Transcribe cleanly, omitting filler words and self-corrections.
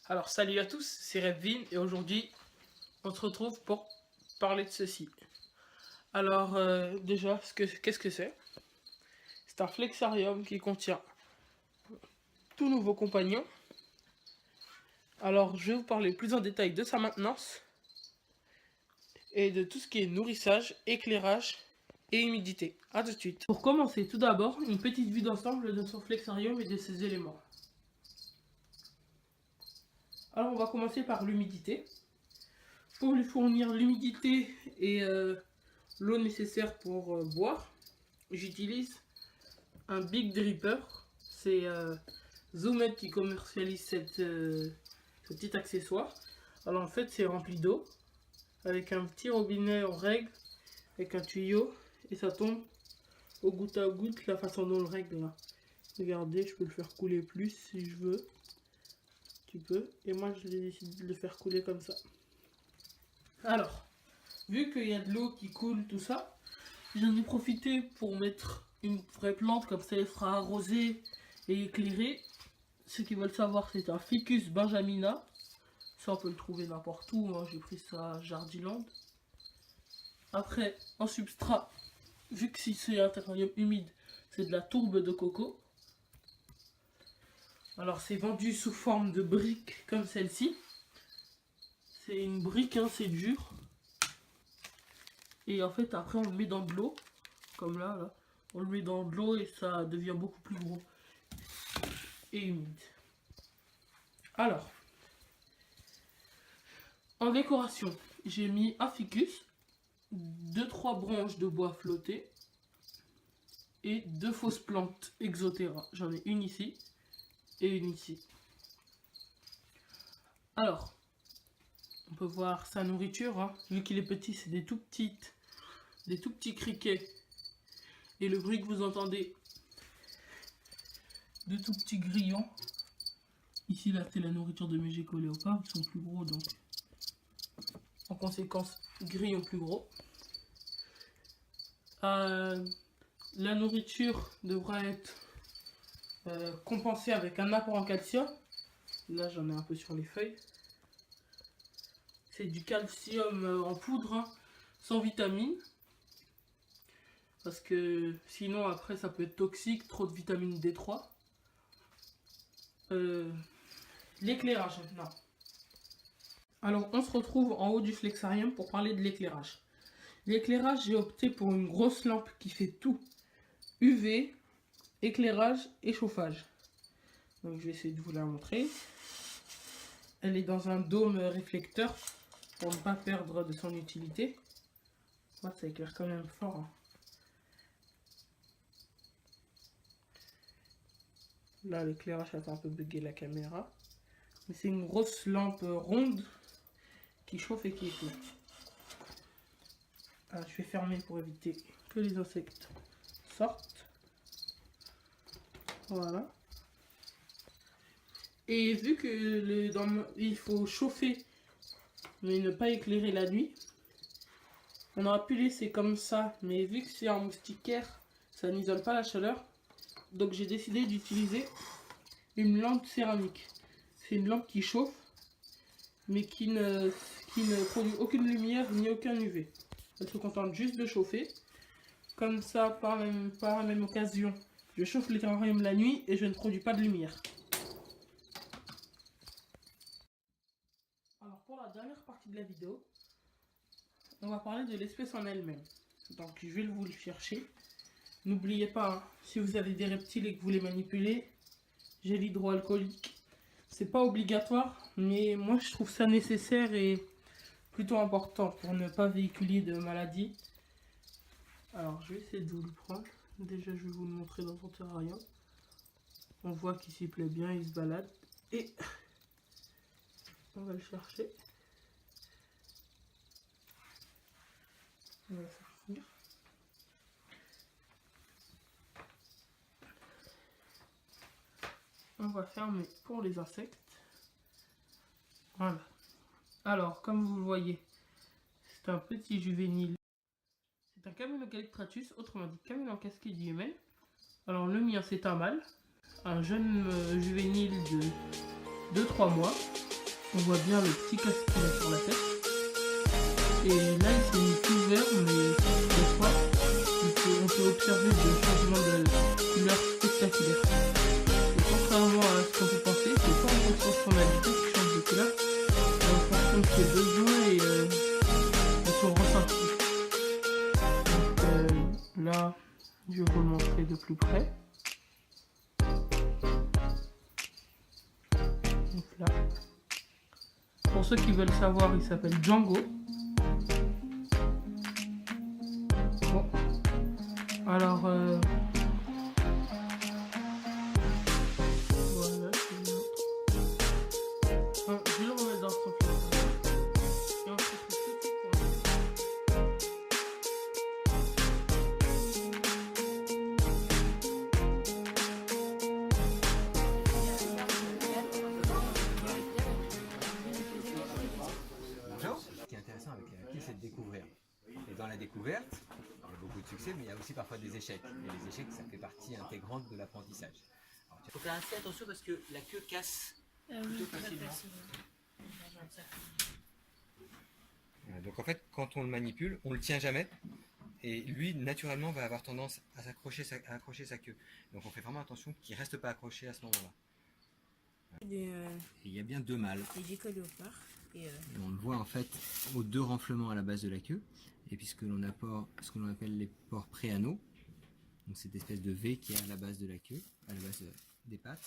Alors salut à tous, c'est Revvin et aujourd'hui on se retrouve pour parler de ceci. Alors déjà, qu'est-ce que c'est? C'est un flexarium qui contient tout nouveau compagnon. Alors je vais vous parler plus en détail de sa maintenance et de tout ce qui est nourrissage, éclairage et humidité. A tout de suite. Pour commencer, tout d'abord, une petite vue d'ensemble de son flexarium et de ses éléments. Alors on va commencer par l'humidité. Pour lui fournir l'humidité et l'eau nécessaire pour boire, j'utilise un Big Dripper. C'est Zoomed qui commercialise ce petit accessoire. Alors en fait c'est rempli d'eau avec un petit robinet en règle avec un tuyau et ça tombe au goutte à goutte la façon dont on le règle là. Regardez, je peux le faire couler plus si je veux. Tu peux. Et moi je décidé de le faire couler comme ça. Alors, vu qu'il y a de l'eau qui coule, tout ça, j'en ai profité pour mettre une vraie plante, comme ça elle sera arrosée et éclairée. Ceux qui veulent savoir, c'est un Ficus benjamina. Ça, on peut le trouver n'importe où, hein. J'ai pris ça à Jardiland. Après, en substrat, vu que si c'est un terrarium humide, c'est de la tourbe de coco. Alors, c'est vendu sous forme de briques comme celle-ci. C'est une brique, hein, c'est dur. Et en fait, après, on le met dans de l'eau. Comme là. On le met dans de l'eau et ça devient beaucoup plus gros. Et humide. Alors. En décoration, j'ai mis un ficus, 2-3 branches de bois flotté et 2 fausses plantes Exoterra. J'en ai une ici et une ici. Alors, on peut voir sa nourriture, hein. Vu qu'il est petit, c'est des tout petits criquets. Et le bruit que vous entendez, de tout petits grillons. Ici, là, c'est la nourriture de mes geckos léopards. Ils sont plus gros, donc en conséquence, grillons plus gros. La nourriture devra être compensée avec un apport en calcium. Là, j'en ai un peu sur les feuilles. C'est du calcium en poudre, hein, sans vitamine. Parce que sinon, après, ça peut être toxique, trop de vitamine D3. L'éclairage maintenant. Alors, on se retrouve en haut du flexarium pour parler de l'éclairage. L'éclairage, j'ai opté pour une grosse lampe qui fait tout. UV, éclairage et chauffage. Donc, je vais essayer de vous la montrer. Elle est dans un dôme réflecteur pour ne pas perdre de son utilité. Moi, ça éclaire quand même fort, hein. Là, l'éclairage a fait un peu bugger la caméra. Mais c'est une grosse lampe ronde qui chauffe et qui éclaire. Alors, je vais fermer pour éviter que les insectes sortent. Voilà. Et vu que il faut chauffer mais ne pas éclairer la nuit, on aurait pu laisser comme ça, mais vu que c'est en moustiquaire, ça n'isole pas la chaleur. Donc j'ai décidé d'utiliser une lampe céramique. C'est une lampe qui chauffe, mais qui ne produit aucune lumière ni aucun UV. Elle se contente juste de chauffer. Comme ça, par la même occasion, je chauffe le terrarium la nuit et je ne produis pas de lumière. Alors pour la dernière partie de la vidéo, on va parler de l'espèce en elle-même. Donc je vais vous le chercher. N'oubliez pas, hein, si vous avez des reptiles et que vous les manipulez, gel hydroalcoolique. C'est pas obligatoire, mais moi je trouve ça nécessaire et plutôt important pour ne pas véhiculer de maladies. Alors je vais essayer de vous le prendre. Déjà je vais vous le montrer dans son terrarium. On voit qu'il s'y plaît bien, il se balade. Et on va le chercher. On va sortir. On va fermer pour les insectes. Voilà. Alors, comme vous le voyez, c'est un petit juvénile. C'est un Camelocallictratus, autrement dit Camelon casquedi humain. Alors, le mien, c'est un mâle. Un jeune juvénile de 2-3 mois. On voit bien le petit casque qu'il a sur la tête. Et là, il s'est mis tout vert, mais des fois, on peut observer des changements de couleur spectaculaires. Et contrairement à ce qu'on peut penser, c'est pas en fonction de son habitat qui change de couleur, mais en fonction de ses besoins et de son ressenti. Donc là, je vais vous le montrer de plus près. Donc là. Pour ceux qui veulent savoir, il s'appelle Django. Bon. Alors, voilà, je vais le remettre dans son film. Et on se retrouve tout de suite pour Bonjour. Ce qui est intéressant avec la queue, c'est de découvrir. Et dans la découverte, il y a beaucoup de succès, mais il y a aussi parfois des échecs. Et les échecs, ça fait partie intégrante de l'apprentissage. Il faut faire assez attention parce que la queue casse plutôt facilement. Donc en fait, quand on le manipule, on ne le tient jamais. Et lui, naturellement, va avoir tendance à accrocher sa queue. Donc on fait vraiment attention qu'il ne reste pas accroché à ce moment-là. Et il y a bien deux mâles. Il est collé au phare. Et on le voit en fait aux deux renflements à la base de la queue. Et puis ce que l'on appelle les pores préanaux. Donc cette espèce de V qui est à la base de la queue, à la base des pattes.